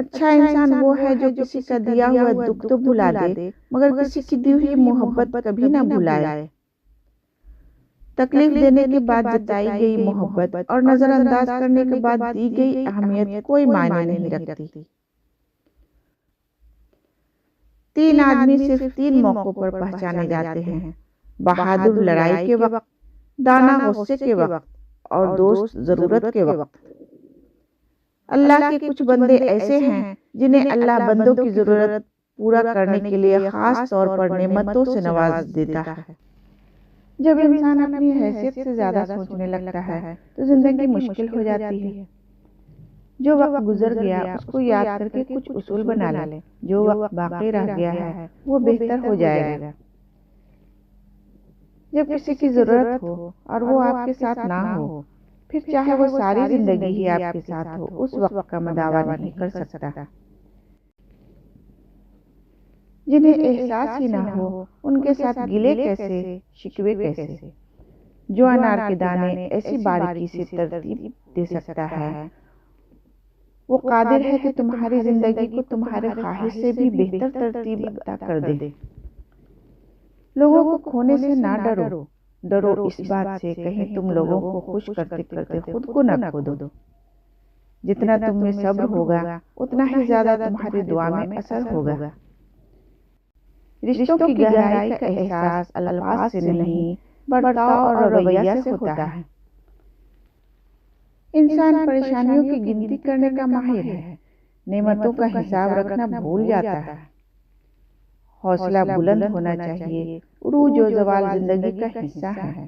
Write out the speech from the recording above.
اچھا انسان وہ ہے جو کسی کا دیا ہوا دکھ تو بھلا دے مگر کسی کی دی ہوئی محبت کبھی نہ بھلائے۔ تکلیف دینے کے بعد جتائی گئی محبت اور نظر انداز کرنے کے بعد دی گئی اہمیت کوئی معنی نہیں رکھتی۔ 3 آدمی صرف 3 موقعوں پر پہچانے جاتے ہیں: بہادر لڑائی کے وقت، دانا غصے کے وقت اور دوست ضرورت کے وقت۔ اللہ کے کچھ بندے ایسے ہیں جنہیں اللہ بندوں کی ضرورت پورا کرنے کے لیے خاص طور پر نعمتوں سے نواز دیتا ہے۔ جب انسان اپنی حیثیت سے زیادہ سوچنے لگتا ہے تو زندگی مشکل ہو جاتی ہے۔ جو وقت گزر گیا اس کو یاد کر کے کچھ اصول بنا لیں۔ جو وقت باقی رہ گیا ہے وہ بہتر ہو جائے گا۔ جب کسی کی ضرورت ہو اور وہ آپ کے ساتھ نہ ہو، پھر چاہے وہ ساری زندگی ہی آپ کے ساتھ ہو، اس وقت کا مداوع نہیں کر سکتا۔ جنہیں احساس ہی نہ ہو ان کے ساتھ گلے کیسے، شکوے کیسے۔ جو انار کے دانے ایسی باریکی سے ترتیب دے سکتا ہے، وہ قادر ہے کہ تمہاری زندگی کو تمہارے خواہش سے بھی بہتر ترتیب عطا کر دے۔ لوگوں کو کھونے سے نہ ڈرو، ڈرو اس بات سے کہیں تم لوگوں کو خوش کرتے کرتے خود کو نہ کھو دو۔ جتنا تم میں صبر ہوگا اتنا ہی زیادہ تمہاری دعا میں اثر ہوگا۔ رشتوں کی گہرائی کا احساس الفاظ سے نہیں، برتاؤ اور رویہ سے ہوتا ہے۔ انسان پریشانیوں کی گنتی کرنے کا ماہر ہے، نعمتوں کا حساب رکھنا بھول جاتا ہے۔ حوصلہ بلند ہونا چاہیے، عروج و زوال زندگی کا حصہ ہے۔